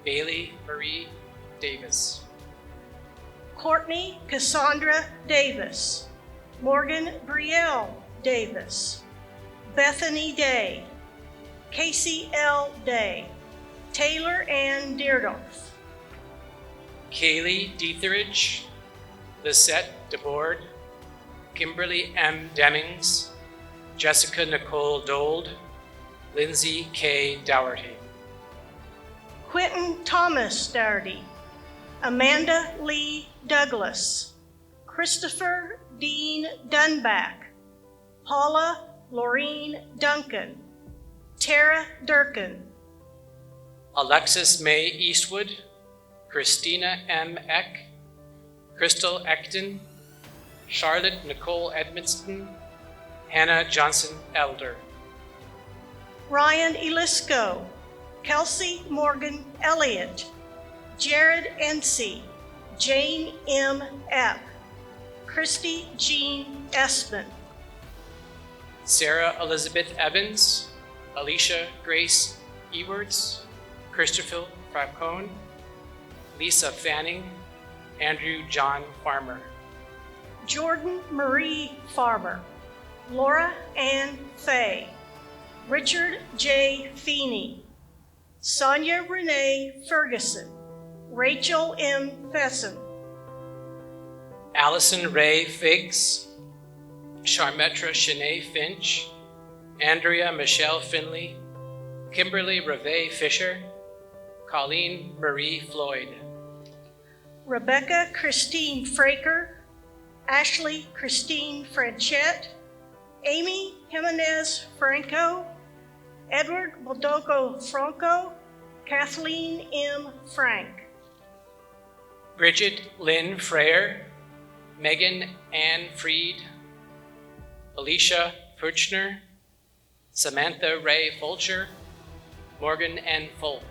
Bailey Marie Davis, Courtney Cassandra Davis, Morgan Brielle Davis, Bethany Day, Casey L. Day, Taylor Ann Deerdorf, Kaylee Dieterich, Lisette DeBoard, Kimberly M. Demings, Jessica Nicole Dold, Lindsay K. Dougherty, Quentin Thomas Dougherty, Amanda Lee Douglas, Christopher Dean Dunback, Paula Laureen Duncan, Tara Durkin, Alexis May Eastwood, Christina M. Eck, Crystal Ecton, Charlotte Nicole Edmonston, Hannah Johnson Elder, Ryan Elisco, Kelsey Morgan Elliott, Jared Ency, Jane M. Epp, Christy Jean Espin, Sarah Elizabeth Evans, Alicia Grace Ewards, Christopher Falcone, Lisa Fanning, Andrew John Farmer. Jordan Marie Farmer, Laura Ann Fay, Richard J. Feeney, Sonia Renee Ferguson, Rachel M. Fesson, Allison Ray Figs, Charmetra Shanae Finch, Andrea Michelle Finley, Kimberly Reve Fisher, Colleen Marie Floyd, Rebecca Christine Fraker, Ashley Christine Franchette, Amy Jimenez Franco, Edward Baldoco Franco, Kathleen M. Frank, Bridget Lynn Freyer, Megan Ann Freed, Alicia Furchner, Samantha Ray Fulcher, Morgan N. Folk,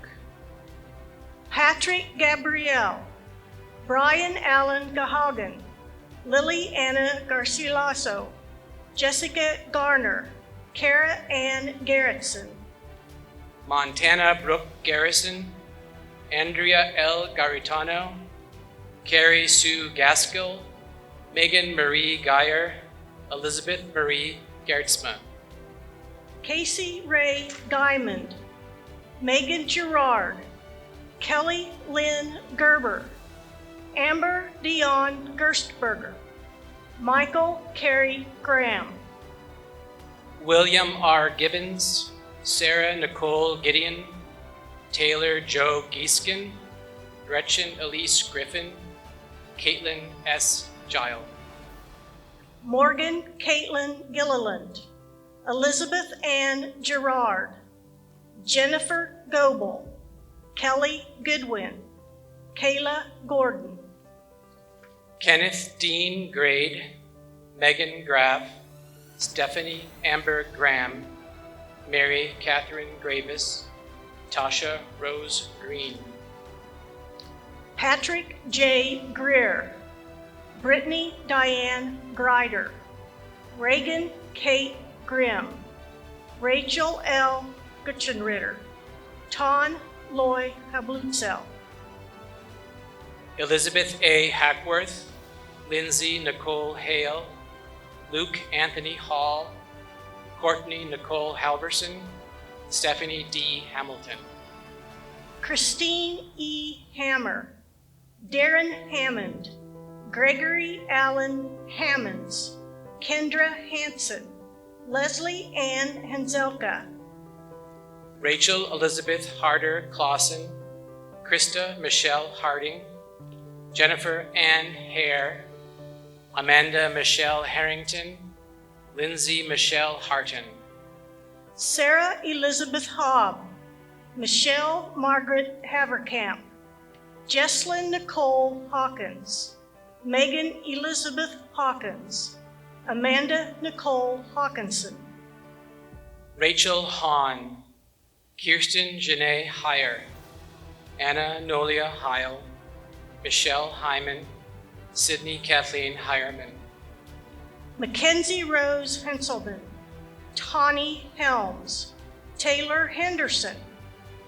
Patrick Gabrielle, Brian Allen Gahagan, Lily Anna Garcilaso, Jessica Garner, Kara Ann Garrettson, Montana Brooke Garrison, Andrea L. Garitano, Carrie Sue Gaskill, Megan Marie Geyer, Elizabeth Marie Gertzma, Casey Ray Diamond, Megan Gerard, Kelly Lynn Gerber, Amber Dion Gerstberger, Michael Carey Graham, William R. Gibbons, Sarah Nicole Gideon, Taylor Joe Gieskin, Gretchen Elise Griffin, Caitlin S. Gile, Morgan Caitlin Gilliland, Elizabeth Ann Gerard, Jennifer Goebel, Kelly Goodwin, Kayla Gordon, Kenneth Dean Grade, Megan Graff, Stephanie Amber Graham, Mary Catherine Gravis, Tasha Rose Green, Patrick J. Greer, Brittany Diane Greider, Reagan Kate Grimm, Rachel L. Gutschenritter, Ton Loy Hablutzel, Elizabeth A. Hackworth, Lindsay Nicole Hale, Luke Anthony Hall, Courtney Nicole Halverson, Stephanie D. Hamilton, Christine E. Hammer, Darren Hammond, Gregory Allen Hammonds, Kendra Hansen, Leslie Ann Hanzelka, Rachel Elizabeth Harder Clausen, Krista Michelle Harding, Jennifer Ann Hare, Amanda Michelle Harrington, Lindsay Michelle Harton, Sarah Elizabeth Hobb, Michelle Margaret Haverkamp, Jesslyn Nicole Hawkins, Megan Elizabeth Hawkins, Amanda Nicole Hawkinson, Rachel Hahn, Kirsten Janae Heyer, Anna Nolia Heil, Michelle Hyman, Sydney Kathleen Heyerman, Mackenzie Rose Henselman, Tawny Helms, Taylor Henderson,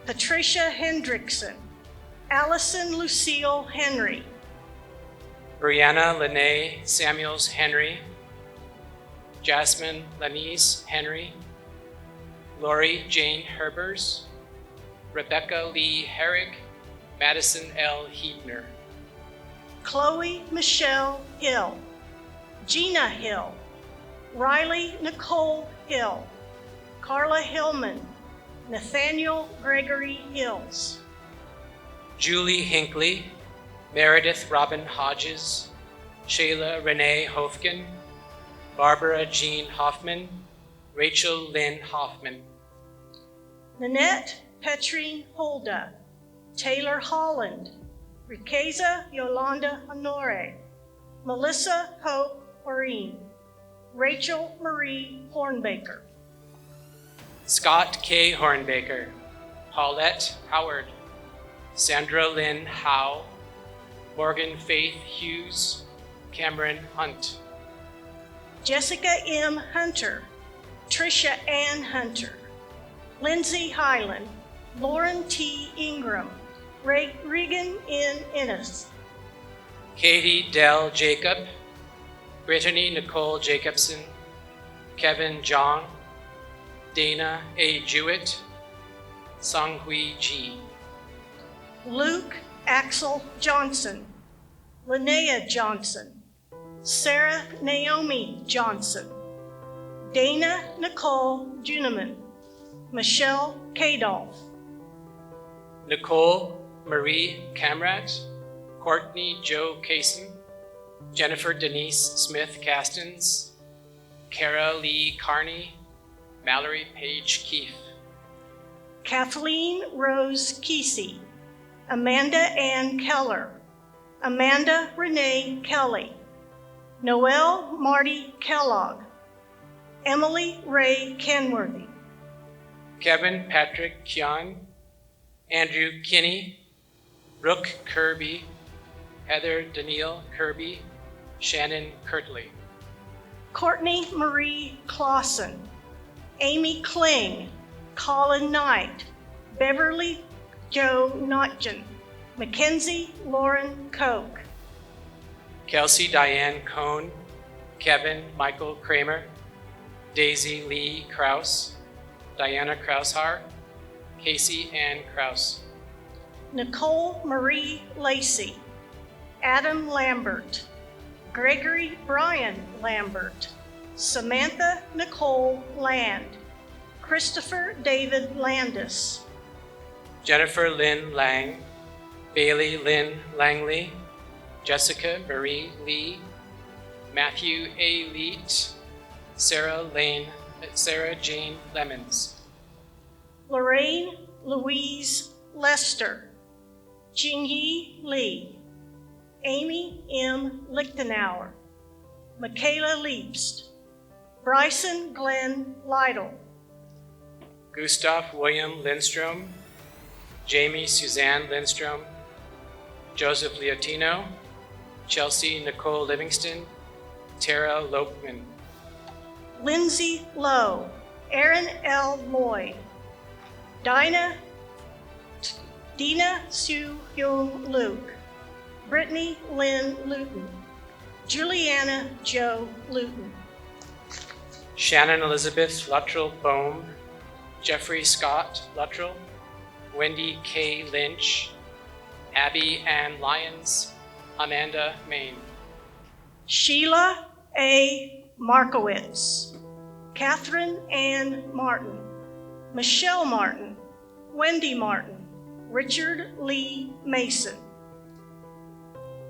Patricia Hendrickson, Allison Lucille Henry, Brianna Lene Samuels Henry, Jasmine Lanise Henry, Lori Jane Herbers, Rebecca Lee Herrick, Madison L. Heebner, Chloe Michelle Hill, Gina Hill, Riley Nicole Hill, Carla Hillman, Nathaniel Gregory Hills, Julie Hinckley, Meredith Robin Hodges, Shayla Renee Hofkin, Barbara Jean Hoffman, Rachel Lynn Hoffman, Nanette Petrine Holda, Taylor Holland, Rikeza Yolanda Honore, Melissa Hope Oreen, Rachel Marie Hornbaker, Scott K. Hornbaker, Paulette Howard, Sandra Lynn Howe, Morgan Faith Hughes, Cameron Hunt. Jessica M. Hunter, Tricia Ann Hunter, Lindsay Hyland, Lauren T. Ingram, Regan N. Ennis, Katie Dell Jacob, Brittany Nicole Jacobson, Kevin Jong, Dana A. Jewett, Songhui Ji. Luke Axel Johnson, Linnea Johnson, Sarah Naomi Johnson, Dana Nicole Juneman, Michelle Kadolf, Nicole Marie Camrat, Courtney Joe Kaysen, Jennifer Denise Smith Castens, Kara Lee Carney, Mallory Page Keefe. Kathleen Rose Kesey, Amanda Ann Keller, Amanda Renee Kelly, Noelle Marty Kellogg, Emily Ray Kenworthy, Kevin Patrick Kian, Andrew Kinney, Brooke Kirby, Heather Danielle Kirby, Shannon Kirtley. Courtney Marie Clausen, Amy Kling, Colin Knight, Beverly Joe Notgen, Mackenzie Lauren Koch, Kelsey Diane Cohn, Kevin Michael Kramer, Daisy Lee Kraus, Diana Kraushar, Casey Ann Kraus. Nicole Marie Lacey, Adam Lambert, Gregory Brian Lambert, Samantha Nicole Land, Christopher David Landis, Jennifer Lynn Lang, Bailey Lynn Langley, Jessica Marie Lee, Matthew A. Leet, Sarah Jane Lemons. Lorraine Louise Lester, Jingyi Lee, Amy M. Lichtenauer, Michaela Liebst, Bryson Glenn Lytle, Gustav William Lindstrom, Jamie Suzanne Lindstrom, Joseph Leotino, Chelsea Nicole Livingston, Tara Lopeman. Lindsay Lowe, Aaron L. Lloyd, Dina Sue Hyung Luke, Brittany Lynn Luton, Juliana Jo Luton, Shannon Elizabeth Luttrell Bohm, Jeffrey Scott Luttrell, Wendy K. Lynch, Abby Ann Lyons, Amanda Main. Sheila A. Markowitz, Catherine Ann Martin, Michelle Martin, Wendy Martin, Richard Lee Mason,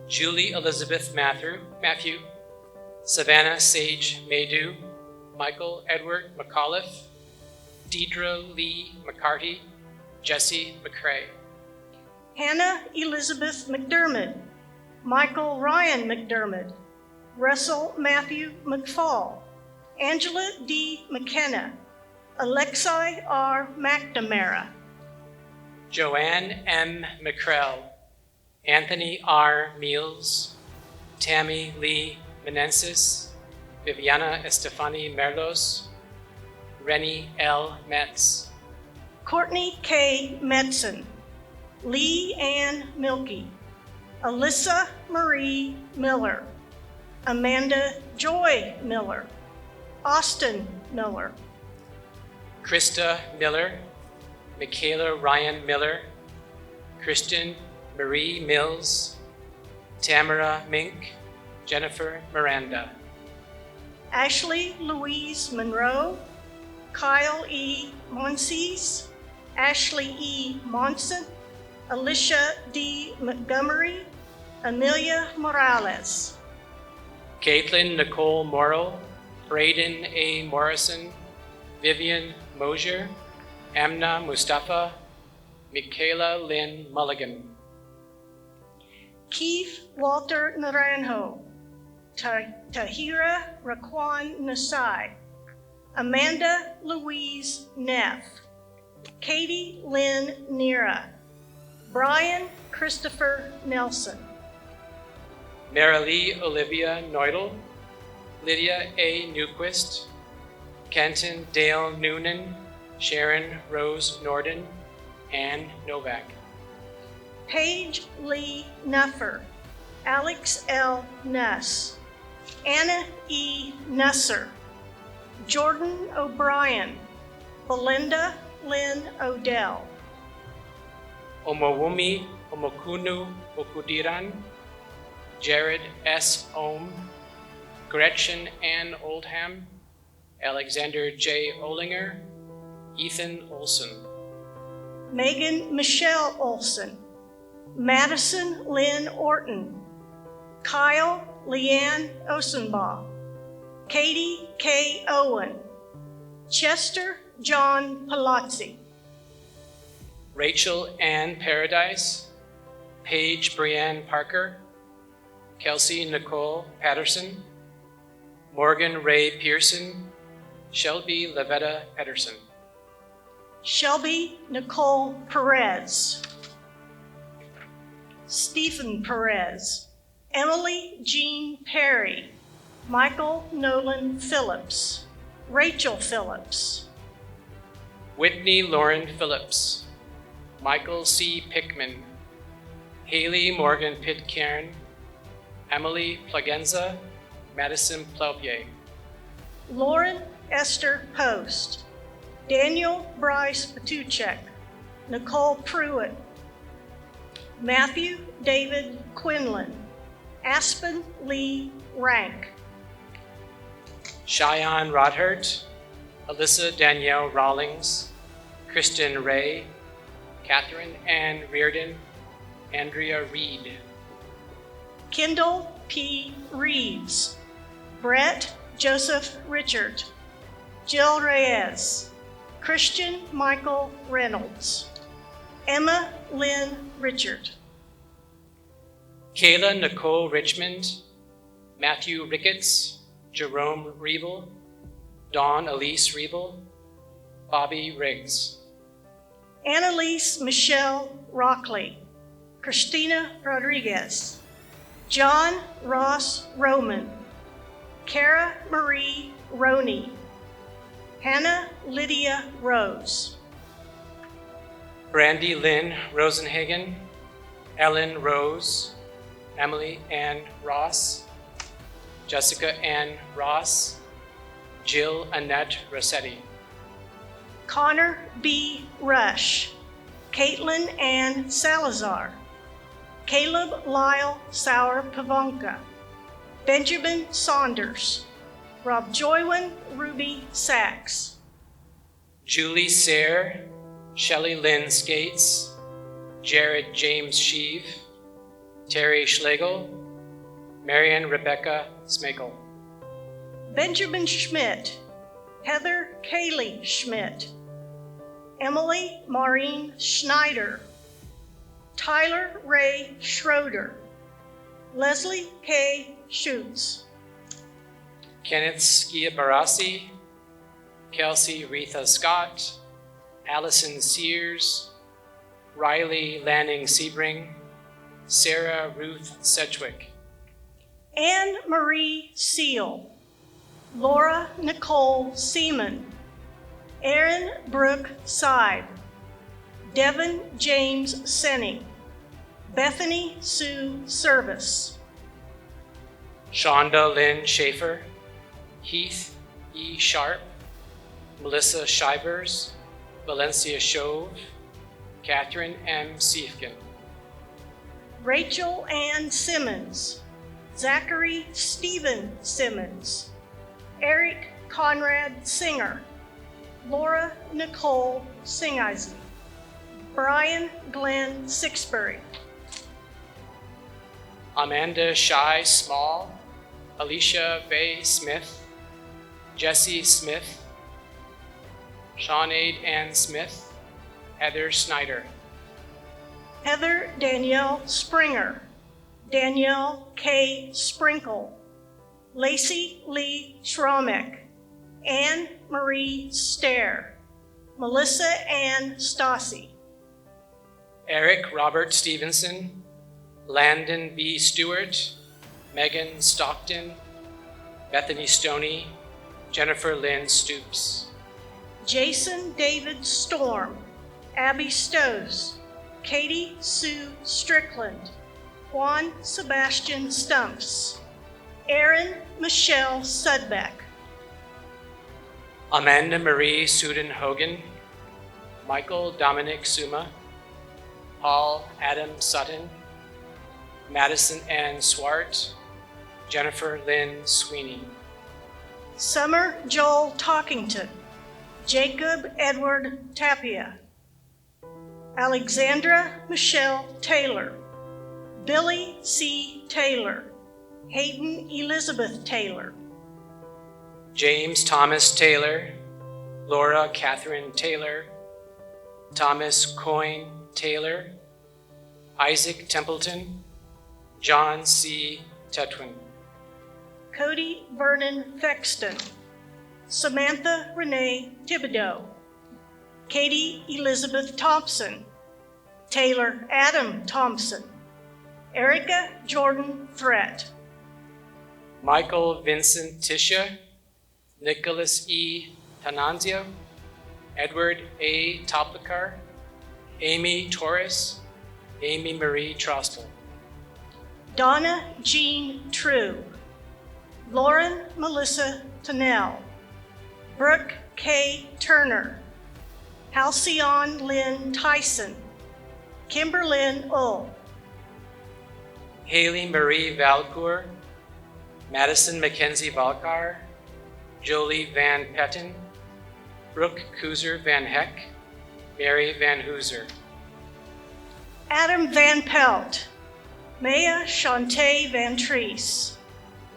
Julie Elizabeth Matthew, Savannah Sage Maydew, Michael Edward McAuliffe, Deidre Lee McCarty, Jesse McCrae. Hannah Elizabeth McDermott, Michael Ryan McDermott, Russell Matthew McFall, Angela D. McKenna, Alexi R. McNamara, Joanne M. McCrell, Anthony R. Meals, Tammy Lee Menensis, Viviana Estefani Merlos, Rennie L. Metz. Courtney K. Metzen, Lee Ann Milkey, Alyssa Marie Miller, Amanda Joy Miller, Austin Miller, Krista Miller, Michaela Ryan Miller, Kristen Marie Mills, Tamara Mink, Jennifer Miranda. Ashley Louise Monroe, Kyle E. Monsees, Ashley E. Monson, Alicia D. Montgomery, Amelia Morales, Caitlin Nicole Morrow, Braden A. Morrison, Vivian Mosier, Amna Mustafa, Michaela Lynn Mulligan. Keith Walter Naranjo, Tahira Raquan Nasai, Amanda Louise Neff, Katie Lynn Nera, Brian Christopher Nelson, Marilee Olivia Neudel, Lydia A. Newquist, Kenton Dale Noonan, Sharon Rose Norden, Ann Novak. Paige Lee Nuffer, Alex L. Nuss, Anna E. Nusser, Jordan O'Brien, Belinda Lynn Odell, Omowumi Omokunu Okudiran, Jared S. Ohm, Gretchen Ann Oldham, Alexander J. Olinger, Ethan Olson. Megan Michelle Olson, Madison Lynn Orton, Kyle Leanne Osenbaugh, Katie K. Owen, Chester John Palazzi, Rachel Ann Paradise, Paige Brianne Parker, Kelsey Nicole Patterson, Morgan Ray Pearson, Shelby Lavetta Pedersen. Shelby Nicole Perez, Stephen Perez, Emily Jean Perry, Michael Nolan Phillips, Rachel Phillips, Whitney Lauren Phillips, Michael C. Pickman, Haley Morgan Pitcairn, Emily Plagenza, Madison Plovier. Lauren Esther Post, Daniel Bryce Patuchek, Nicole Pruitt, Matthew David Quinlan, Aspen Lee Rank, Cheyenne Rodhert, Alyssa Danielle Rawlings, Kristen Ray, Catherine Ann Reardon, Andrea Reed. Kendall P. Reeves, Brett Joseph Richard, Jill Reyes, Christian Michael Reynolds, Emma Lynn Richard, Kayla Nicole Richmond, Matthew Ricketts, Jerome Riebel, Dawn Elise Riebel, Bobby Riggs. Annalise Michelle Rockley, Christina Rodriguez, John Ross Roman, Cara Marie Roney, Hannah Lydia Rose, Brandy Lynn Rosenhagen, Ellen Rose, Emily Ann Ross, Jessica Ann Ross, Jill Annette Rossetti. Connor B. Rush, Caitlin Ann Salazar, Caleb Lyle Sauer Pavonka, Benjamin Saunders, Rob Joywin Ruby Sachs, Julie Sayre, Shelley Lynn Skates, Jared James Sheave, Terry Schlegel, Marian Rebecca Smakel. Benjamin Schmidt, Heather Kaylee Schmidt, Emily Maureen Schneider, Tyler Ray Schroeder, Leslie K. Schutz, Kenneth Schiabarassi, Kelsey Retha Scott, Allison Sears, Riley Lanning Sebring, Sarah Ruth Sedgwick. Anne Marie Seal, Laura Nicole Seaman, Aaron Brooke Seib, Devin James Senning, Bethany Sue Service, Shonda Lynn Schaefer, Heath E. Sharp, Melissa Shivers, Valencia Shove, Catherine M. Siefkin. Rachel Ann Simmons, Zachary Stephen Simmons, Eric Conrad Singer, Laura Nicole Singeisen, Brian Glenn Sixbury, Amanda Shy Small, Alicia Bay Smith, Jesse Smith, Shaunaid Ann Smith, Heather Snyder. Heather Danielle Springer, Danielle K. Sprinkle, Lacey Lee Schromek, Anne Marie Stair, Melissa Ann Stassi. Eric Robert Stevenson, Landon B. Stewart, Megan Stockton, Bethany Stoney, Jennifer Lynn Stoops. Jason David Storm, Abby Stows, Katie Sue Strickland, Juan Sebastian Stumps, Erin Michelle Sudbeck, Amanda Marie Suden Hogan, Michael Dominic Suma, Paul Adam Sutton, Madison Ann Swart, Jennifer Lynn Sweeney. Summer Joel Talkington, Jacob Edward Tapia, Alexandra Michelle Taylor, Billy C. Taylor, Hayden Elizabeth Taylor, James Thomas Taylor, Laura Catherine Taylor, Thomas Coyne Taylor, Isaac Templeton, John C. Tetwin. Cody Vernon Thexton, Samantha Renee Thibodeau, Katie Elizabeth Thompson, Taylor Adam Thompson, Erica Jordan Threat, Michael Vincent Tisha, Nicholas E. Tananzio, Edward A. Toplikar, Amy Torres, Amy Marie Trostel. Donna Jean True, Lauren Melissa Tennell, Brooke K. Turner, Halcyon Lynn Tyson, Kimberlyn Ull, Haley Marie Valcour, Madison Mackenzie Valkar, Jolie Van Petten, Brooke Kuzer Van Heck, Mary Van Hooser. Adam Van Pelt, Maya Shantae Van Treese,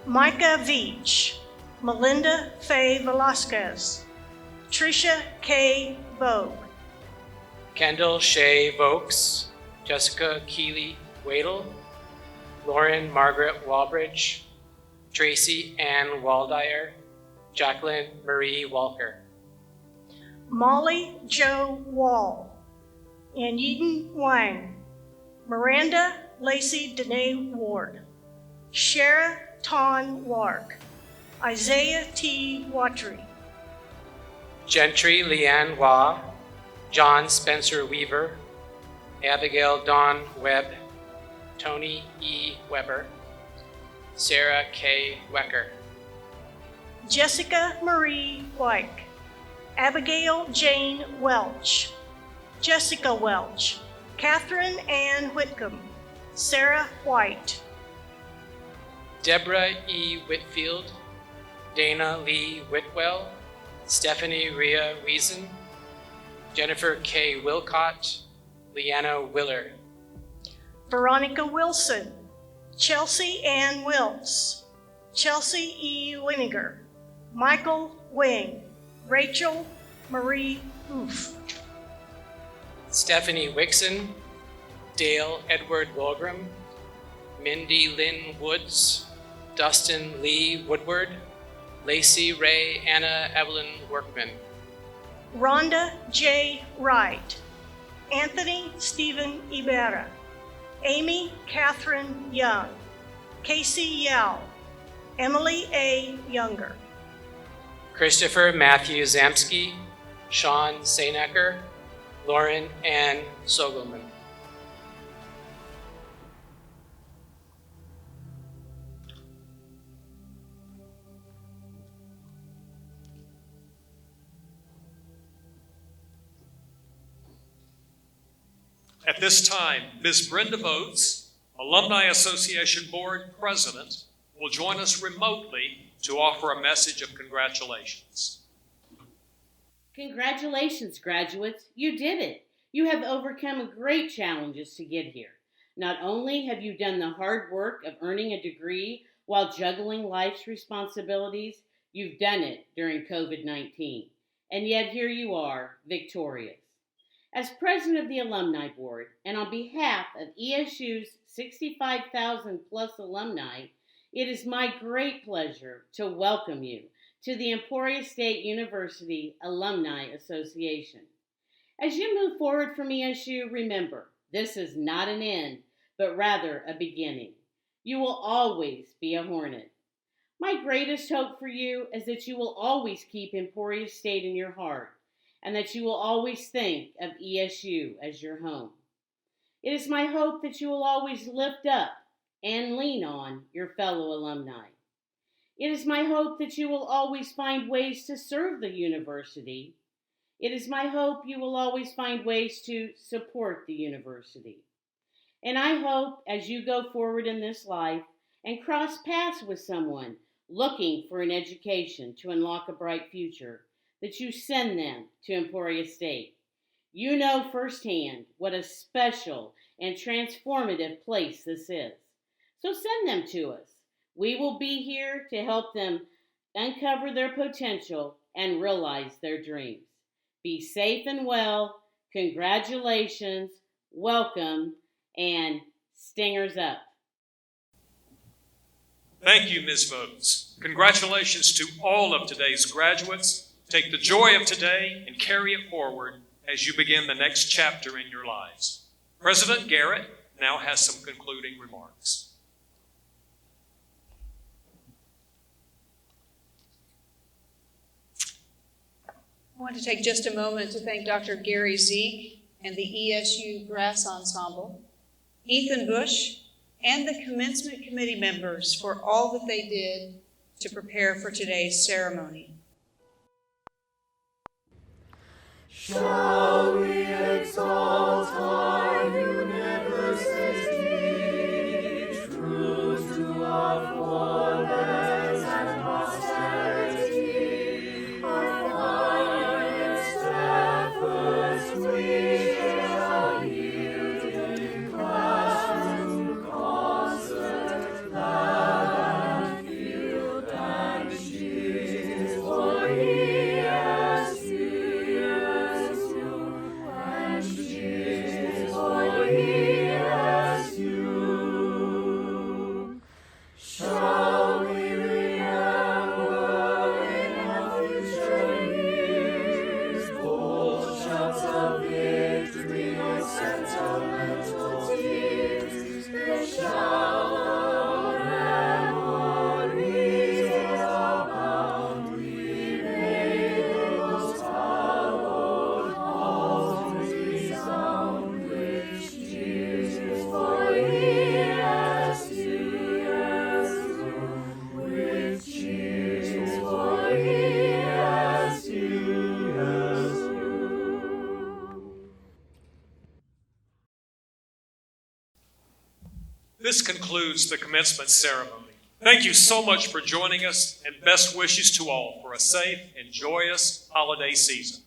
Micah Veach, Melinda Faye Velasquez, Tricia K. Vogue, Kendall Shea Vokes, Jessica Keeley Wadle, Lauren Margaret Walbridge, Tracy Ann Waldire, Jacqueline Marie Walker. Molly Jo Wall, Anyeden Wang, Miranda Lacey Danae Ward, Shara Ton Lark, Isaiah T. Watry, Gentry Leanne Waugh, John Spencer Weaver, Abigail Dawn Webb, Tony E. Weber, Sarah K. Wecker. Jessica Marie White, Abigail Jane Welch, Jessica Welch, Catherine Ann Whitcomb, Sarah White, Deborah E. Whitfield, Dana Lee Whitwell, Stephanie Rhea Wiesen, Jennifer K. Wilcott, Leanna Willer. Veronica Wilson, Chelsea Ann Wiltz, Chelsea E. Winiger, Michael Wing, Rachel Marie Oof, Stephanie Wixon, Dale Edward Walgram, Mindy Lynn Woods, Dustin Lee Woodward, Lacey Ray Anna Evelyn Workman. Rhonda J. Wright, Anthony Stephen Ibarra, Amy Catherine Young, Casey Yao, Emily A. Younger, Christopher Matthew Zamsky, Sean Sainecker, Lauren Ann Sogelman. At this time, Ms. Brenda Votes, Alumni Association Board President, will join us remotely to offer a message of congratulations. Congratulations, graduates. You did it. You have overcome great challenges to get here. Not only have you done the hard work of earning a degree while juggling life's responsibilities, you've done it during COVID-19. And yet here you are, victorious. As president of the Alumni Board, and on behalf of ESU's 65,000 plus alumni, it is my great pleasure to welcome you to the Emporia State University Alumni Association. As you move forward from ESU, remember, this is not an end, but rather a beginning. You will always be a Hornet. My greatest hope for you is that you will always keep Emporia State in your heart, and that you will always think of ESU as your home. It is my hope that you will always lift up and lean on your fellow alumni. It is my hope that you will always find ways to serve the university. It is my hope you will always find ways to support the university. And I hope as you go forward in this life and cross paths with someone looking for an education to unlock a bright future, that you send them to Emporia State. You know firsthand what a special and transformative place this is. So send them to us. We will be here to help them uncover their potential and realize their dreams. Be safe and well. Congratulations, welcome, and stingers up. Thank you, Ms. Votes. Congratulations to all of today's graduates. Take the joy of today and carry it forward as you begin the next chapter in your lives. President Garrett now has some concluding remarks. I want to take just a moment to thank Dr. Gary Zeke and the ESU Brass Ensemble, Ethan Bush, and the Commencement Committee members for all that they did to prepare for today's ceremony. Shall we exalt our university, true to our forebears and posterity, our finest efforts we shall yield in classroom, concert, lab and field, and cheers for ESU. Shall we remember in our future years bold shouts of victory or sentimental tears? There shall memories abound. We may those hallowed halls resound with cheers for ESU. With cheers for ESU. This concludes the commencement ceremony. Thank you so much for joining us, and best wishes to all for a safe and joyous holiday season.